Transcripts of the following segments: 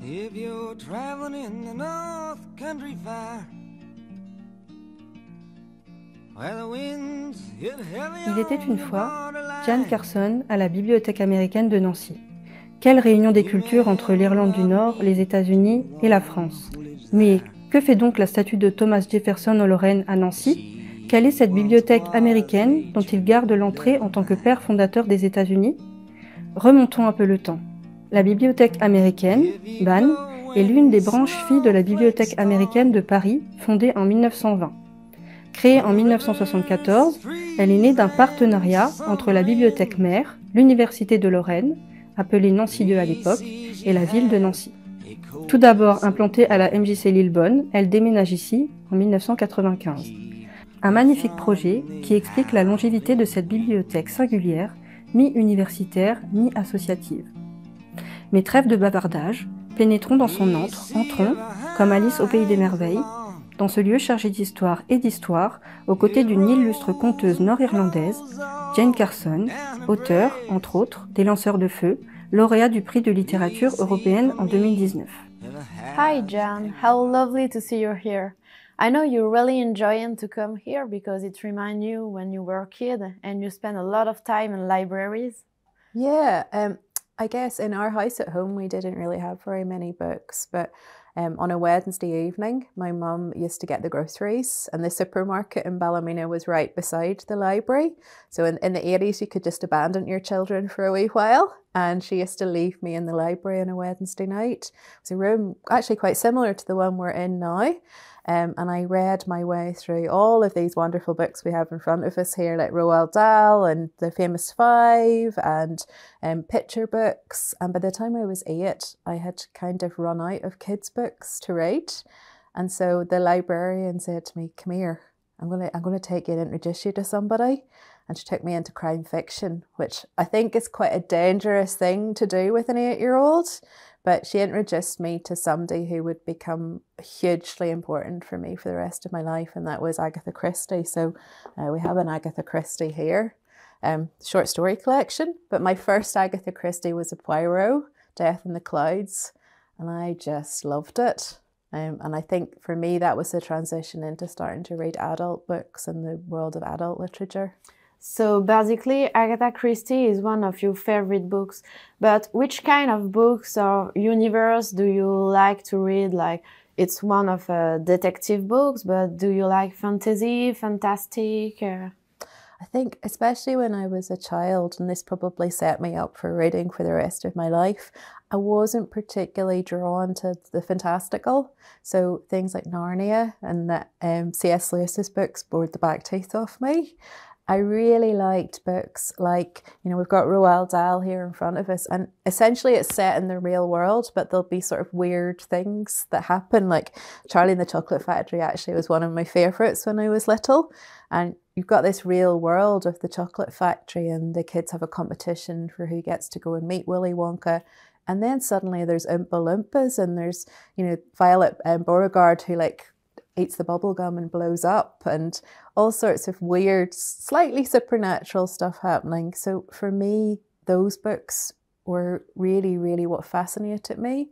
If you're traveling in the North Country Fire, where the winds hit heavy. Il était une fois Jan Carson à la Bibliothèque Américaine de Nancy. Quelle réunion des cultures entre l'Irlande du Nord, les États-Unis et la France. Mais que fait donc la statue de Thomas Jefferson en Lorraine à Nancy? Quelle est cette bibliothèque américaine dont il garde l'entrée en tant que père fondateur des États-Unis? Remontons un peu le temps. La Bibliothèque américaine, BAN, est l'une des branches filles de la Bibliothèque américaine de Paris, fondée en 1920. Créée en 1974, elle est née d'un partenariat entre la bibliothèque mère, l'Université de Lorraine, appelée Nancy 2 à l'époque, et la ville de Nancy. Tout d'abord implantée à la MJC Lillebonne, elle déménage ici en 1995. Un magnifique projet qui explique la longévité de cette bibliothèque singulière, mi-universitaire, mi-associative. Mais trêve de bavardage, pénétrons dans son antre, entrons, comme Alice au pays des merveilles, dans ce lieu chargé d'histoire et d'histoire, aux côtés d'une illustre conteuse nord-irlandaise, Jan Carson, auteure, entre autres, des Lanceurs de Feu, lauréat du prix de littérature européenne en 2019. Hi Jan, how lovely to see you here. I know you're really enjoying to come here because it reminds you when you were a kid and you spent a lot of time in libraries. Yeah, I guess in our house at home we didn't really have very many books, but on a Wednesday evening my mum used to get the groceries and the supermarket in Ballymena was right beside the library. So in the 80s you could just abandon your children for a wee while, and she used to leave me in the library on a Wednesday night. It was a room actually quite similar to the one we're in now. And I read my way through all of these wonderful books we have in front of us here, like Roald Dahl and The Famous Five and picture books. And by the time I was 8, I had kind of run out of kids' books to read. And so the librarian said to me, "Come here, I'm gonna take you and introduce you to somebody." And she took me into crime fiction, which I think is quite a dangerous thing to do with an 8-year-old. But she introduced me to somebody who would become hugely important for me for the rest of my life, and that was Agatha Christie. So we have an Agatha Christie here, short story collection. But my first Agatha Christie was a Poirot, Death in the Clouds, and I just loved it. And I think for me that was the transition into starting to read adult books in the world of adult literature. So basically, Agatha Christie is one of your favorite books, but which kind of books or universe do you like to read? Like, it's one of detective books, but do you like fantasy, fantastic? I think especially when I was a child, and this probably set me up for reading for the rest of my life, I wasn't particularly drawn to the fantastical. So things like Narnia and C.S. Lewis's books bored the back teeth off me. I really liked books like, you know, we've got Roald Dahl here in front of us, and essentially it's set in the real world, but there'll be sort of weird things that happen. Like Charlie and the Chocolate Factory actually was one of my favourites when I was little. And you've got this real world of the chocolate factory, and the kids have a competition for who gets to go and meet Willy Wonka. And then suddenly there's Oompa Loompas, and there's, you know, Violet Beauregard who like eats the bubble gum and blows up, and all sorts of weird, slightly supernatural stuff happening. So for me, those books were really, really what fascinated me.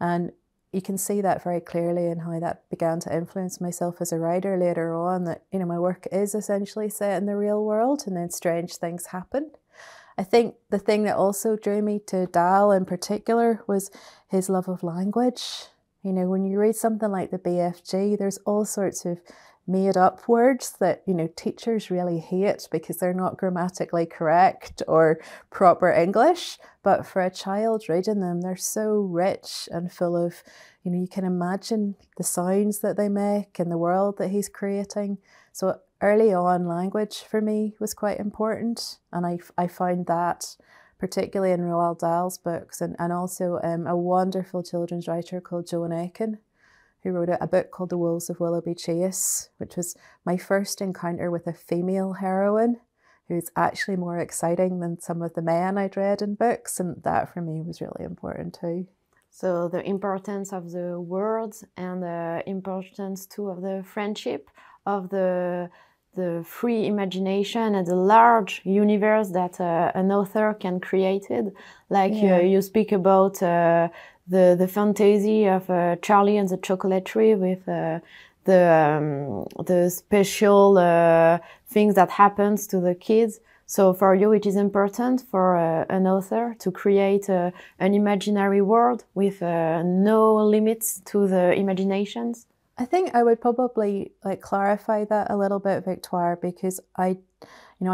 And you can see that very clearly in how that began to influence myself as a writer later on, that, you know, my work is essentially set in the real world and then strange things happen. I think the thing that also drew me to Dahl in particular was his love of language. You know, when you read something like the BFG, there's all sorts of made up words that, you know, teachers really hate because they're not grammatically correct or proper English. But for a child reading them, they're so rich and full of, you know, you can imagine the sounds that they make and the world that he's creating. So early on, language for me was quite important. And I found that particularly in Roald Dahl's books, and also a wonderful children's writer called Joan Aiken, who wrote a book called The Wolves of Willoughby Chase, which was my first encounter with a female heroine who's actually more exciting than some of the men I'd read in books, and that for me was really important too. So the importance of the words and the importance too of the friendship, of the free imagination and the large universe that an author can create. Like you speak about the fantasy of Charlie and the Chocolate Tree with the special things that happens to the kids. So for you, it is important for an author to create an imaginary world with no limits to the imaginations? I think I would probably clarify that a little bit, Victoire, because I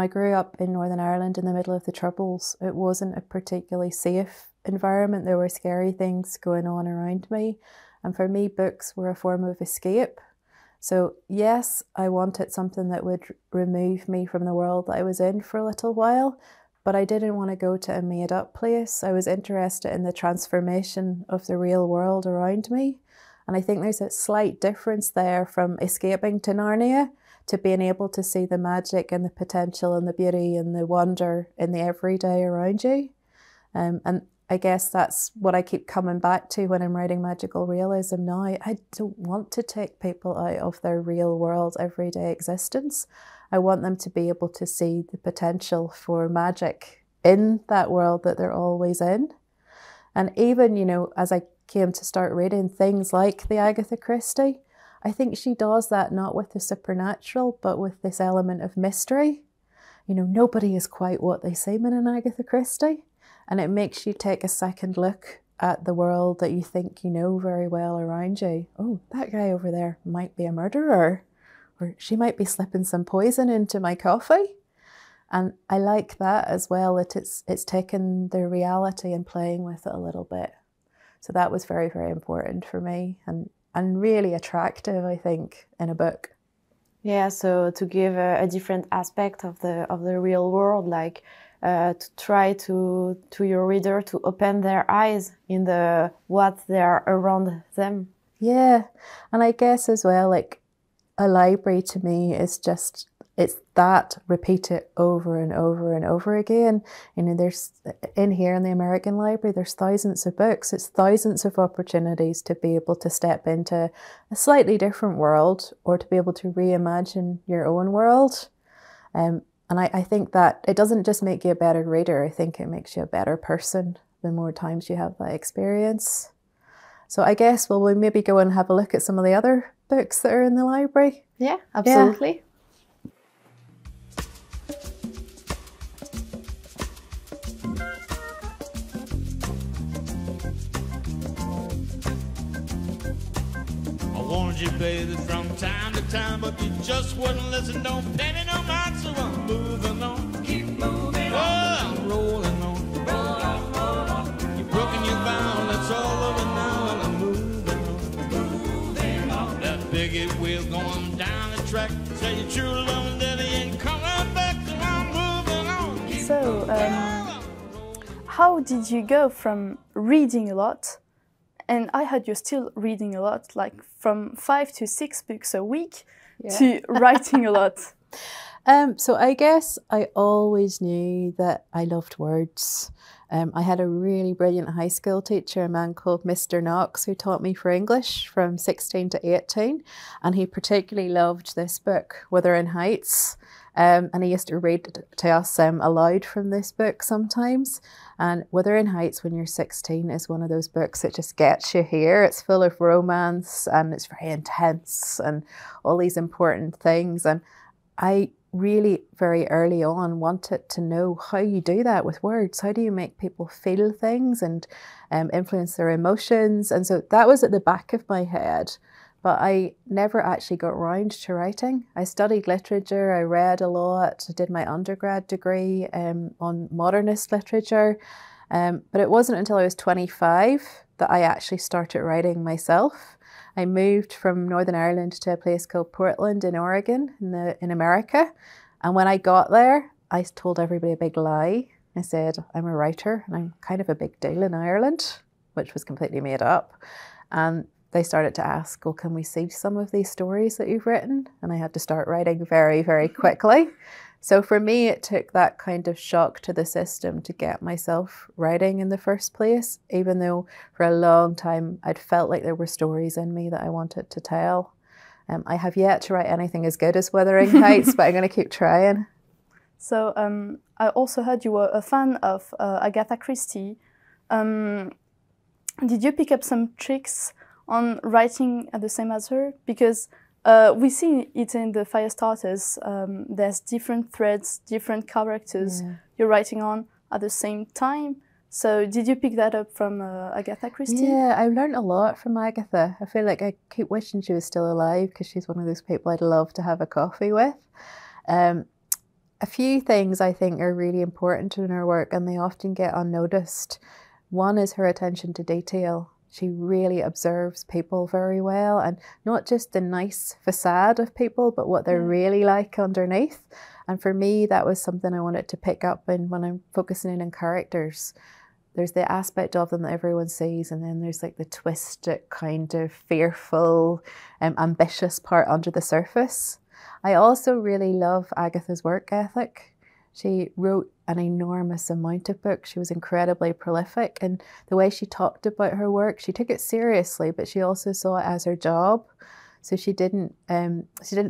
grew up in Northern Ireland in the middle of the Troubles. It wasn't a particularly safe environment. There were scary things going on around me. And for me, books were a form of escape. So yes, I wanted something that would remove me from the world that I was in for a little while, but I didn't want to go to a made-up place. I was interested in the transformation of the real world around me. And I think there's a slight difference there from escaping to Narnia to being able to see the magic and the potential and the beauty and the wonder in the everyday around you. And I guess that's what I keep coming back to when I'm writing magical realism now. I don't want to take people out of their real world everyday existence. I want them to be able to see the potential for magic in that world that they're always in. And even, as I came to start reading things like the Agatha Christie, I think she does that not with the supernatural, but with this element of mystery. Nobody is quite what they seem in an Agatha Christie. And it makes you take a second look at the world that you think you know very well around you. Oh, that guy over there might be a murderer, or she might be slipping some poison into my coffee. And I like that as well, that it's taken the reality and playing with it a little bit. So that was very, very important for me and really attractive, I think, in a book. Yeah, so to give a different aspect of the real world, like to try to your reader to open their eyes in what they are around them. Yeah, and I guess as well, like a library to me is just, it's that repeated over and over and over again. There's in here in the American Library, there's thousands of books. It's thousands of opportunities to be able to step into a slightly different world or to be able to reimagine your own world. And I think that it doesn't just make you a better reader. I think it makes you a better person the more times you have that experience. So I guess, will we maybe go and have a look at some of the other books that are in the library? Yeah, absolutely. Yeah. You, baby, from time to time, but you just wouldn't listen. Don't pay me no mind, so I'm moving on. Keep moving on. I'm rolling on. Roll on, roll on. You've broken your vow, it's all over now, and I'm moving on. Moving on. That big wheel going down the track. Say your true love and daddy ain't coming back, so I'm moving on. So, how did you go from reading a lot? And I heard you're still reading a lot, like from 5 to 6 books a week, to writing a lot. So I guess I always knew that I loved words. I had a really brilliant high school teacher, a man called Mr. Knox, who taught me for English from 16 to 18. And he particularly loved this book, Wuthering Heights. And he used to read to us aloud from this book sometimes. And Wuthering Heights, when you're 16, is one of those books that just gets you here. It's full of romance and it's very intense and all these important things. And I really, very early on, wanted to know how you do that with words. How do you make people feel things and influence their emotions? And so that was at the back of my head. But I never actually got round to writing. I studied literature, I read a lot, I did my undergrad degree on modernist literature. But it wasn't until I was 25 that I actually started writing myself. I moved from Northern Ireland to a place called Portland in Oregon in America. And when I got there, I told everybody a big lie. I said, I'm a writer and I'm kind of a big deal in Ireland, which was completely made up. And they started to ask, well, can we see some of these stories that you've written? And I had to start writing very, very quickly. So for me, it took that kind of shock to the system to get myself writing in the first place, even though for a long time I'd felt like there were stories in me that I wanted to tell. I have yet to write anything as good as Wuthering Heights, but I'm going to keep trying. So I also heard you were a fan of Agatha Christie. did you pick up some tricks on writing at the same as her? Because we see it in the fire starters. There's different threads, different characters you're writing on at the same time. So did you pick that up from Agatha Christie? Yeah, I learned a lot from Agatha. I feel like I keep wishing she was still alive because she's one of those people I'd love to have a coffee with. A few things I think are really important in her work and they often get unnoticed. One is her attention to detail. She really observes people very well, and not just the nice facade of people, but what they're really like underneath. And for me, that was something I wanted to pick up in when I'm focusing in on characters. There's the aspect of them that everyone sees, and then there's like the twisted, kind of fearful, ambitious part under the surface. I also really love Agatha's work ethic. She wrote an enormous amount of books. She was incredibly prolific, and the way she talked about her work, she took it seriously, but she also saw it as her job. So she didn't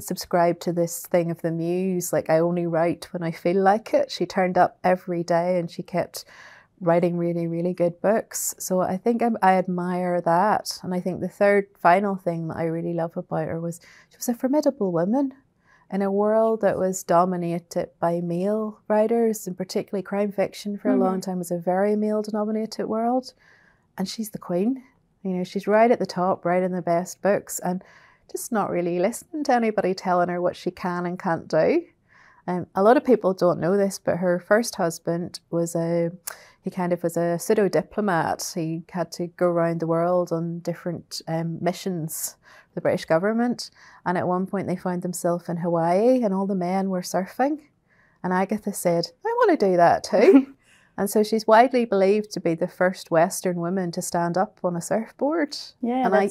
subscribe to this thing of the muse, like I only write when I feel like it. She turned up every day and she kept writing really, really good books. So I think I admire that. And I think the third final thing that I really love about her was she was a formidable woman. In a world that was dominated by male writers, and particularly crime fiction for a long time was a very male-dominated world, and she's the queen. You know, she's right at the top, writing the best books, and just not really listening to anybody telling her what she can and can't do. A lot of people don't know this, but her first husband was he kind of was a pseudo-diplomat. He had to go around the world on different missions for the British government. And at one point they found themselves in Hawaii and all the men were surfing. And Agatha said, I want to do that too. And so she's widely believed to be the first Western woman to stand up on a surfboard. Yeah, and I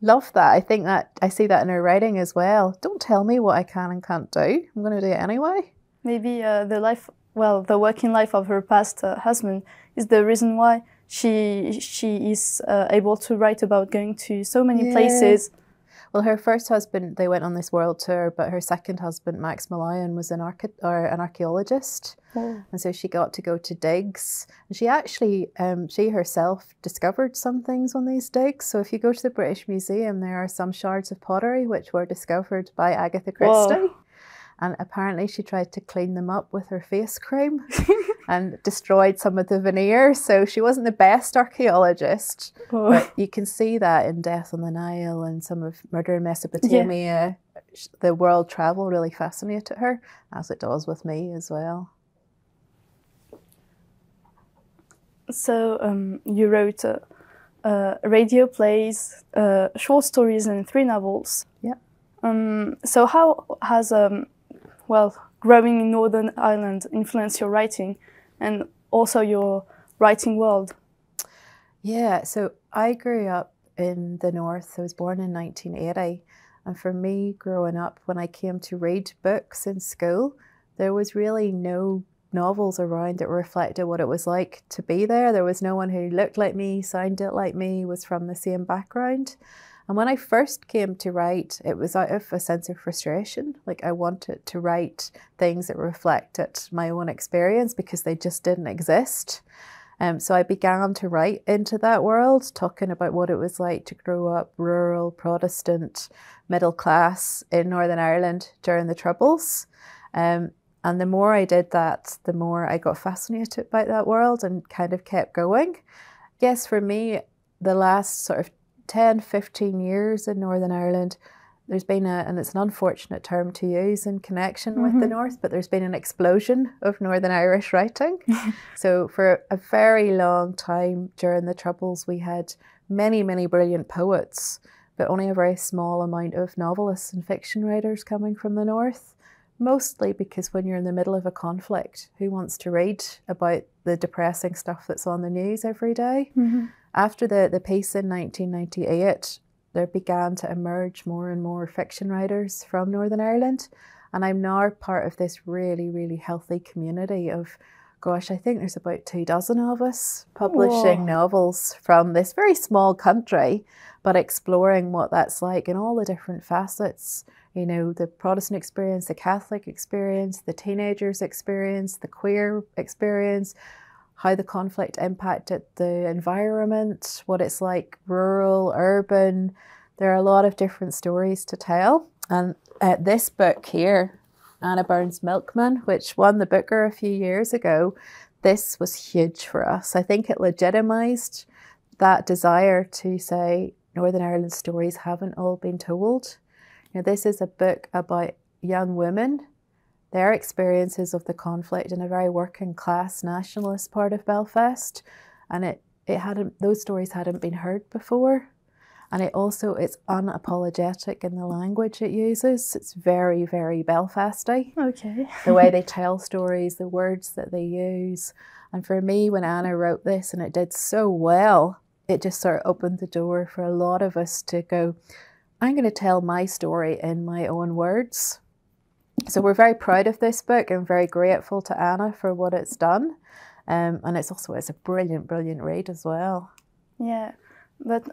love that. I think that I see that in her writing as well. Don't tell me what I can and can't do. I'm going to do it anyway. Maybe the working life of her past husband is the reason why she is able to write about going to so many places. Well, her first husband, they went on this world tour, but her second husband, Max Malayan, was an archaeologist. Oh. And so she got to go to digs. And she actually, she herself discovered some things on these digs. So if you go to the British Museum, there are some shards of pottery which were discovered by Agatha Christie. Whoa. And apparently she tried to clean them up with her face cream and destroyed some of the veneer. So she wasn't the best archaeologist, but you can see that in Death on the Nile and some of Murder in Mesopotamia. Yeah. The world travel really fascinated her, as it does with me as well. So you wrote radio plays, short stories and 3 novels. Yeah. So how has growing in Northern Ireland influenced your writing and also your writing world? Yeah, so I grew up in the north. I was born in 1980. And for me, growing up, when I came to read books in school, there was really no novels around that reflected what it was like to be there. There was no one who looked like me, sounded like me, was from the same background. And when I first came to write, it was out of a sense of frustration. Like I wanted to write things that reflected my own experience because they just didn't exist. So I began to write into that world, talking about what it was like to grow up rural, Protestant, middle class in Northern Ireland during the Troubles. And the more I did that, the more I got fascinated by that world and kind of kept going. Yes, for me, the last sort of 10, 15 years in Northern Ireland, there's been and it's an unfortunate term to use in connection with the North, but there's been an explosion of Northern Irish writing. So for a very long time during the Troubles, we had many, many brilliant poets, but only a very small amount of novelists and fiction writers coming from the North. Mostly because when you're in the middle of a conflict, who wants to read about the depressing stuff that's on the news every day? After the peace in 1998, there began to emerge more and more fiction writers from Northern Ireland. And I'm now part of this really, really healthy community of, gosh, I think there's about 24 of us publishing novels from this very small country, but exploring what that's like in all the different facets. You know, the Protestant experience, the Catholic experience, the teenagers' experience, the queer experience, how the conflict impacted the environment, what it's like rural, urban. There are a lot of different stories to tell. And this book here, Anna Burns' Milkman, which won the Booker a few years ago, this was huge for us. I think it legitimised that desire to say Northern Ireland stories haven't all been told. You know, this is a book about young women, their experiences of the conflict in a very working class nationalist part of Belfast, and those stories hadn't been heard before. And it's unapologetic in the language it uses. It's very, very Belfasty. Okay. The way they tell stories, the words that they use. And for me, when Anna wrote this, and it did so well, it just sort of opened the door for a lot of us to go, I'm going to tell my story in my own words. So we're very proud of this book and very grateful to Anna for what it's done. And it's a brilliant, brilliant read as well. Yeah. But,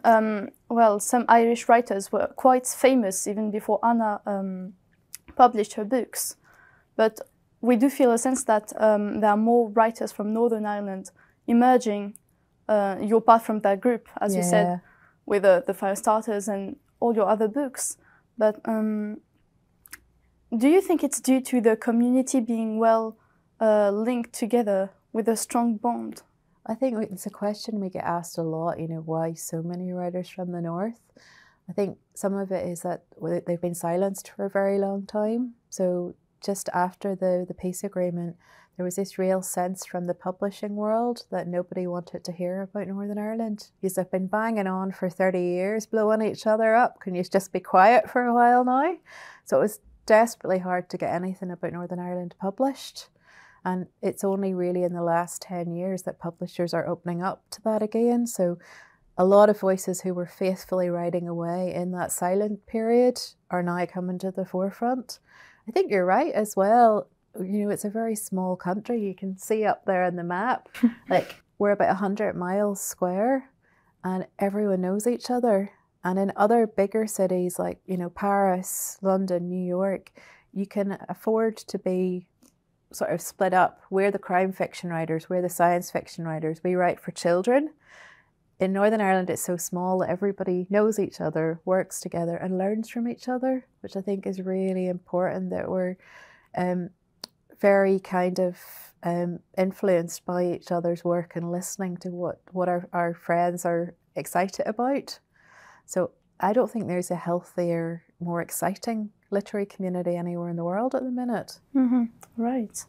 well, some Irish writers were quite famous even before Anna published her books. But we do feel a sense that there are more writers from Northern Ireland emerging. You're part from that group, as you said, with the Firestarters and all your other books. But do you think it's due to the community being well linked together with a strong bond? I think it's a question we get asked a lot, you know, why so many writers from the north? I think some of it is that they've been silenced for a very long time. So just after the peace agreement, there was this real sense from the publishing world that nobody wanted to hear about Northern Ireland. Because they've been banging on for 30 years, blowing each other up. Can you just be quiet for a while now? So it was desperately hard to get anything about Northern Ireland published. And it's only really in the last 10 years that publishers are opening up to that again. So a lot of voices who were faithfully writing away in that silent period are now coming to the forefront. I think you're right as well. You know, it's a very small country. You can see up there on the map, like we're about 100 miles square and everyone knows each other. And in other bigger cities like, you know, Paris, London, New York, you can afford to be sort of split up. We're the crime fiction writers, we're the science fiction writers, we write for children. In Northern Ireland, it's so small that everybody knows each other, works together and learns from each other, which I think is really important, that we're very kind of influenced by each other's work and listening to what our friends are excited about. So I don't think there's a healthier, more exciting literary community anywhere in the world at the minute. Mm-hmm. Right.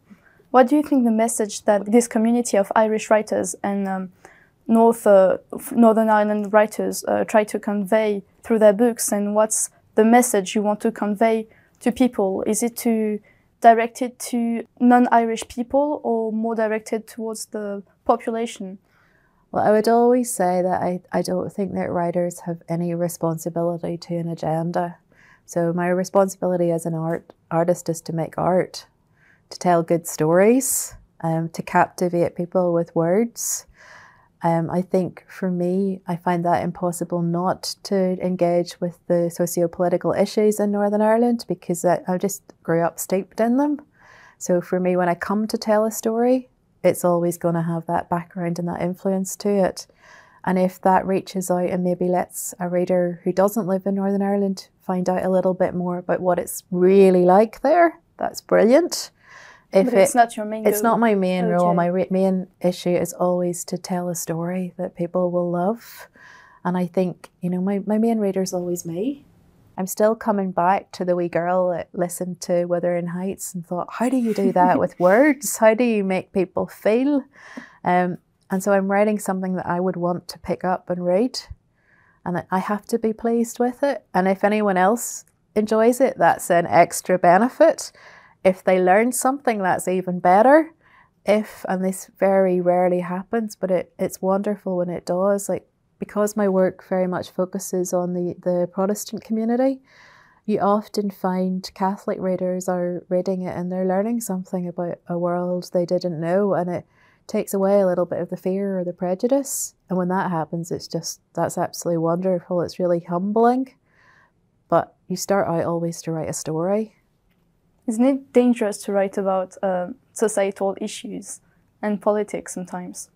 What do you think the message that this community of Irish writers and Northern Ireland writers try to convey through their books, and what's the message you want to convey to people? Is it directed to non-Irish people or more directed towards the population? Well, I would always say that I don't think that writers have any responsibility to an agenda. So my responsibility as an artist is to make art, to tell good stories, to captivate people with words. I think for me, I find that impossible not to engage with the socio-political issues in Northern Ireland, because I just grew up steeped in them. So for me, when I come to tell a story, it's always going to have that background and that influence to it. And if that reaches out and maybe lets a reader who doesn't live in Northern Ireland find out a little bit more about what it's really like there, that's brilliant. But it's not your main goal. It's not my main role. My main issue is always to tell a story that people will love. And I think, you know, my main reader is always me. I'm still coming back to the wee girl that listened to Wuthering Heights and thought, how do you do that with words? How do you make people feel? And so I'm writing something that I would want to pick up and read. And I have to be pleased with it. And if anyone else enjoys it, that's an extra benefit. If they learn something, that's even better. And this very rarely happens, but it's wonderful when it does. Like, because my work very much focuses on the Protestant community, you often find Catholic readers are reading it and they're learning something about a world they didn't know, and it takes away a little bit of the fear or the prejudice. And when that happens, that's absolutely wonderful. It's really humbling. But you start out always to write a story. Isn't it dangerous to write about societal issues and politics sometimes?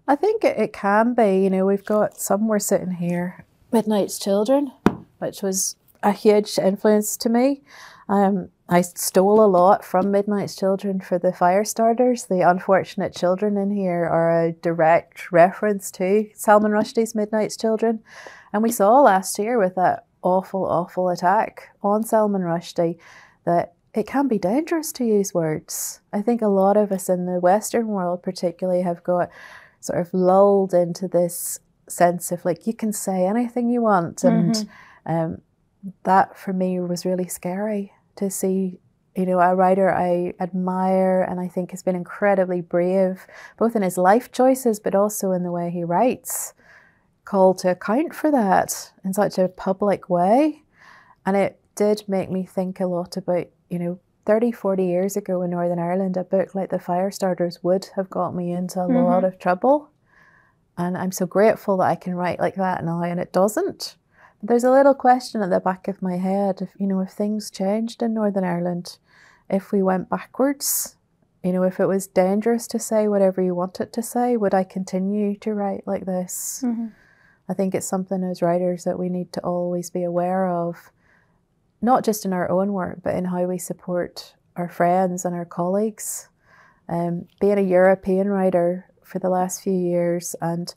I think it can be. You know, we've got somewhere sitting here, Midnight's Children, which was a huge influence to me. I stole a lot from Midnight's Children for the fire starters. The unfortunate children in here are a direct reference to Salman Rushdie's Midnight's Children. And we saw last year with that awful, awful attack on Salman Rushdie that it can be dangerous to use words. I think a lot of us in the Western world particularly have got sort of lulled into this sense of like, you can say anything you want. And that for me was really scary to see, you know, a writer I admire and I think has been incredibly brave, both in his life choices, but also in the way he writes, called to account for that in such a public way. And it did make me think a lot about, you know, 30, 40 years ago in Northern Ireland, a book like The Firestarters would have got me into a lot of trouble. And I'm so grateful that I can write like that now and it doesn't. There's a little question at the back of my head, if, you know, if things changed in Northern Ireland, if we went backwards, you know, if it was dangerous to say whatever you wanted to say, would I continue to write like this? I think it's something as writers that we need to always be aware of, not just in our own work, but in how we support our friends and our colleagues. Being a European writer for the last few years and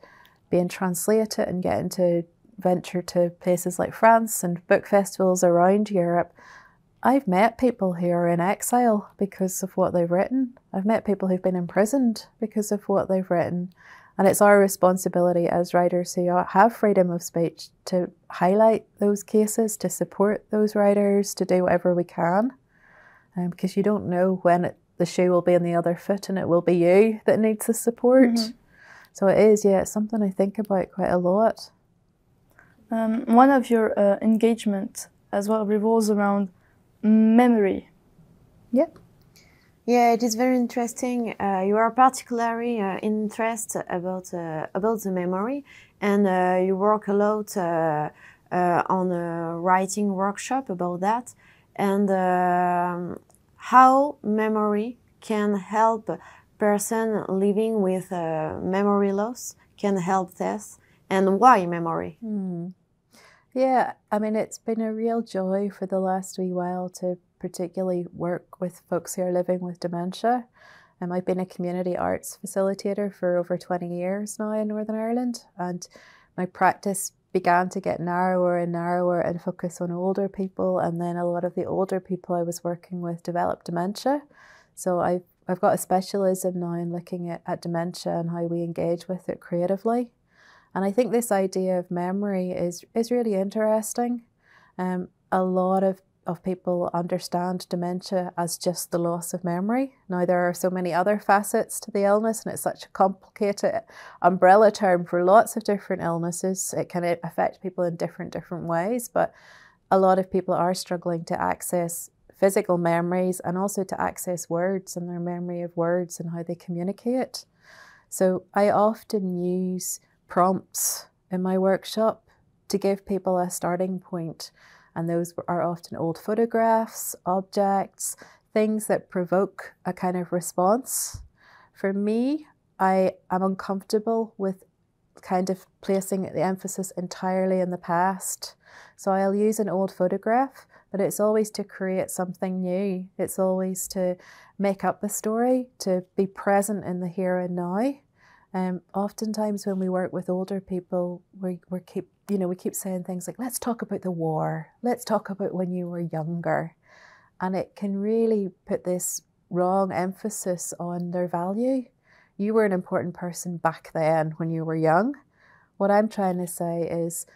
being translated and getting to venture to places like France and book festivals around Europe, I've met people who are in exile because of what they've written. I've met people who've been imprisoned because of what they've written. And it's our responsibility as writers who have freedom of speech to highlight those cases, to support those writers, to do whatever we can. Because you don't know when the shoe will be on the other foot and it will be you that needs the support. So it is, yeah, it's something I think about quite a lot. One of your engagement as well revolves around memory. Yep. Yeah, it is very interesting. You are particularly interested about the memory, and you work a lot on a writing workshop about that, and how memory can help a person living with memory loss, can help this, and why memory? Yeah, I mean, it's been a real joy for the last wee while to particularly work with folks who are living with dementia. I've been a community arts facilitator for over 20 years now in Northern Ireland, and my practice began to get narrower and narrower and focus on older people, and then a lot of the older people I was working with developed dementia. So I've got a specialism now in looking at dementia and how we engage with it creatively. And I think this idea of memory is really interesting. A lot of people understand dementia as just the loss of memory. Now, there are so many other facets to the illness, and it's such a complicated umbrella term for lots of different illnesses. It can affect people in different ways, but a lot of people are struggling to access physical memories and also to access words and their memory of words and how they communicate. So I often use prompts in my workshop to give people a starting point. And those are often old photographs, objects, things that provoke a kind of response. For me, I am uncomfortable with kind of placing the emphasis entirely in the past. So I'll use an old photograph, but it's always to create something new. It's always to make up the story, to be present in the here and now. Oftentimes when we work with older people, we keep saying things like, let's talk about the war, let's talk about when you were younger. And it can really put this wrong emphasis on their value. You were an important person back then when you were young. What I'm trying to say is,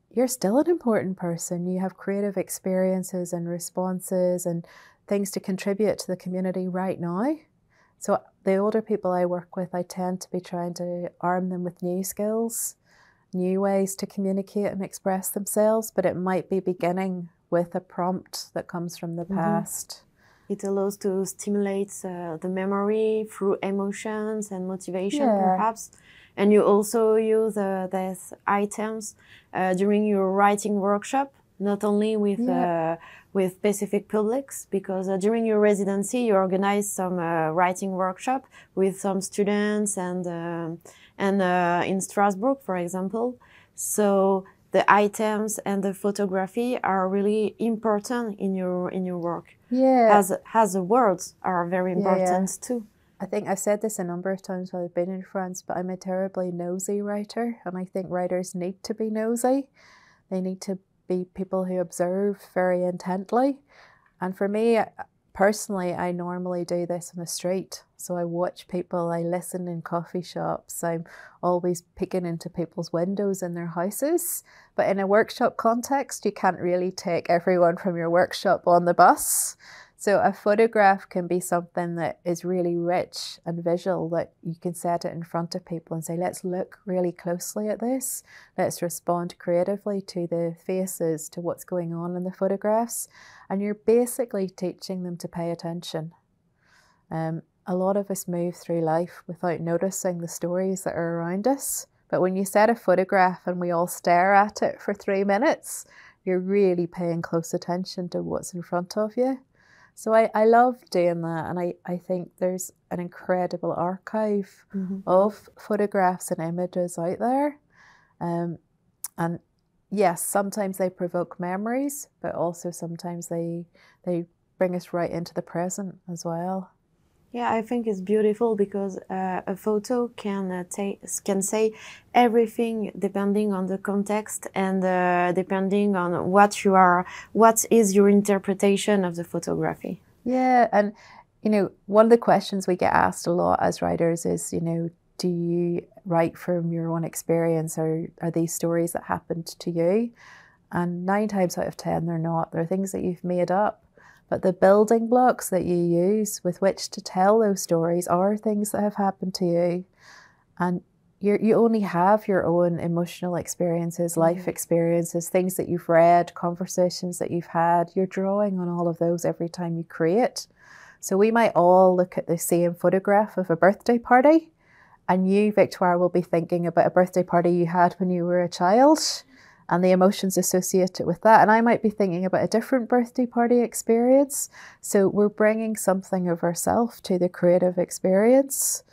you're still an important person. You have creative experiences and responses and things to contribute to the community right now. So the older people I work with, I tend to be trying to arm them with new skills, new ways to communicate and express themselves, but it might be beginning with a prompt that comes from the past. It allows to stimulate the memory through emotions and motivation, perhaps. And you also use these items during your writing workshop. not only with specific publics, because during your residency you organize some writing workshop with some students and in Strasbourg, for example. So the items and the photography are really important in your work. Yeah. As the words are very important too. I think I've said this a number of times while I've been in France, but I'm a terribly nosy writer, and I think writers need to be nosy. They need to be people who observe very intently. And for me, personally, I normally do this on the street. So I watch people, I listen in coffee shops, I'm always peeking into people's windows in their houses. But in a workshop context, you can't really take everyone from your workshop on the bus. So a photograph can be something that is really rich and visual, that you can set it in front of people and say, let's look really closely at this. Let's respond creatively to the faces, to what's going on in the photographs. And you're basically teaching them to pay attention. A lot of us move through life without noticing the stories that are around us. But when you set a photograph and we all stare at it for 3 minutes, you're really paying close attention to what's in front of you. So I love doing that, and I think there's an incredible archive of photographs and images out there. And yes, sometimes they provoke memories, but also sometimes they bring us right into the present as well. Yeah, I think it's beautiful because a photo can say everything depending on the context and depending on what is your interpretation of the photography. Yeah, and one of the questions we get asked a lot as writers is, do you write from your own experience, or are these stories that happened to you? And 9 times out of 10, they're not. They're things that you've made up. But the building blocks that you use with which to tell those stories are things that have happened to you. And you only have your own emotional experiences, life experiences, things that you've read, conversations that you've had. You're drawing on all of those every time you create. So we might all look at the same photograph of a birthday party, and you, Victoire, will be thinking about a birthday party you had when you were a child and the emotions associated with that. And I might be thinking about a different birthday party experience. So we're bringing something of ourselves to the creative experience.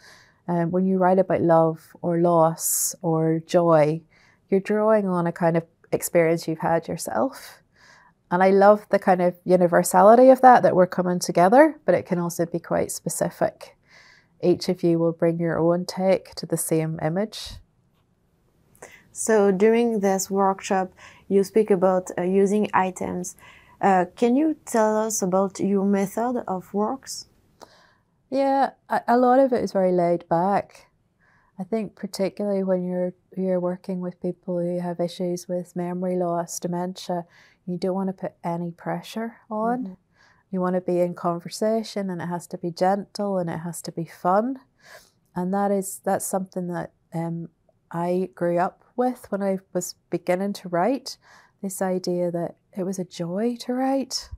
When you write about love or loss or joy, you're drawing on a kind of experience you've had yourself. And I love the kind of universality of that we're coming together, but it can also be quite specific. Each of you will bring your own take to the same image. So during this workshop, you speak about using items. Can you tell us about your method of works? Yeah, a lot of it is very laid back. I think particularly when you're working with people who have issues with memory loss, dementia, you don't want to put any pressure on. You want to be in conversation, and it has to be gentle and it has to be fun. And that's something that I grew up with when I was beginning to write. This idea that it was a joy to write.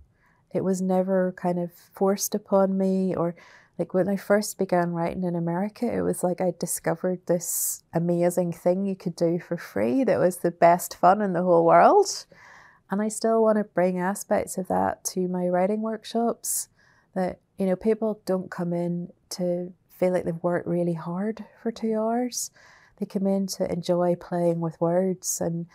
It was never kind of forced upon me, or like when I first began writing in America, it was like I discovered this amazing thing you could do for free that was the best fun in the whole world. And I still want to bring aspects of that to my writing workshops, that, people don't come in to feel like they've worked really hard for 2 hours. They come in to enjoy playing with words and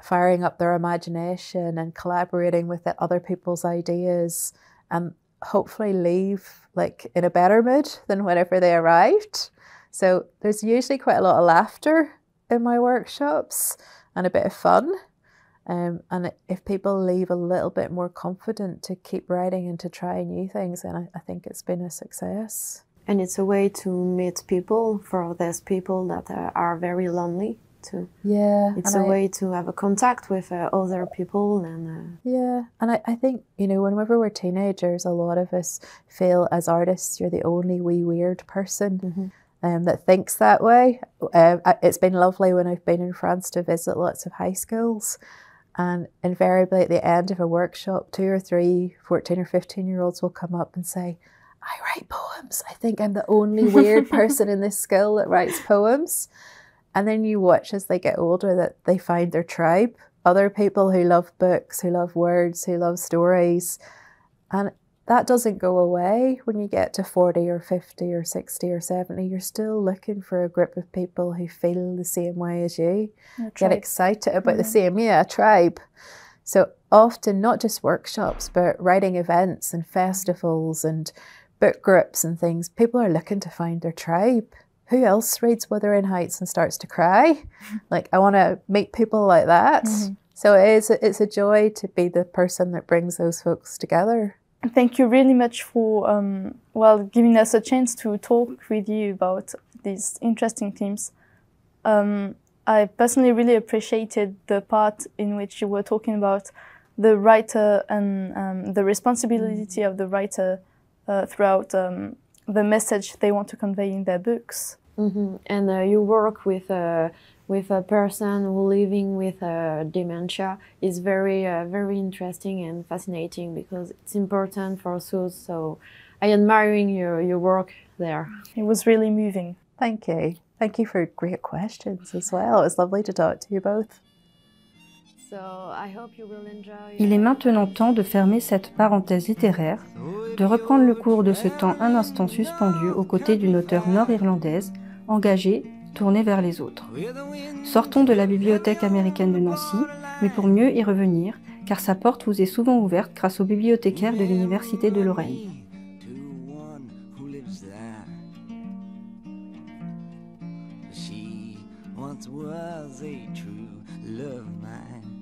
firing up their imagination and collaborating with other people's ideas, and hopefully leave like in a better mood than whenever they arrived. So there's usually quite a lot of laughter in my workshops and a bit of fun. And if people leave a little bit more confident to keep writing and to try new things, then I think it's been a success. And it's a way to meet people for those people that are very lonely too. Yeah. It's a way to have a contact with other people. Yeah. And I think, whenever we're teenagers, a lot of us feel as artists, you're the only wee weird person that thinks that way. It's been lovely when I've been in France to visit lots of high schools. And invariably at the end of a workshop, 2 or 3 14 or 15-year-olds will come up and say, I write poems. I think I'm the only weird person in this school that writes poems. And then you watch as they get older that they find their tribe other people who love books, who love words, who love stories. And that doesn't go away when you get to 40 or 50 or 60 or 70. You're still looking for a group of people who feel the same way as you, get excited about the same, a tribe. So often, not just workshops, but writing events and festivals and book groups and things, people are looking to find their tribe. Who else reads Wuthering Heights and starts to cry? Like, I want to meet people like that. So it's a joy to be the person that brings those folks together. Thank you really much for giving us a chance to talk with you about these interesting themes. I personally really appreciated the part in which you were talking about the writer and the responsibility of the writer throughout the message they want to convey in their books. And you work with a person who living with dementia is very interesting and fascinating because it's important for us. So I admiring your work there. It was really moving. Thank you. Thank you for great questions as well. It was lovely to talk to you both. So I hope you will enjoy. Il est maintenant temps de fermer cette parenthèse littéraire, de reprendre le cours de ce temps un instant suspendu aux côtés d'une auteure nord-irlandaise, engagée, tournée vers les autres. Sortons de la Bibliothèque américaine de Nancy, mais pour mieux y revenir, car sa porte vous est souvent ouverte grâce aux bibliothécaires de l'Université de Lorraine. She once was a true love of mine.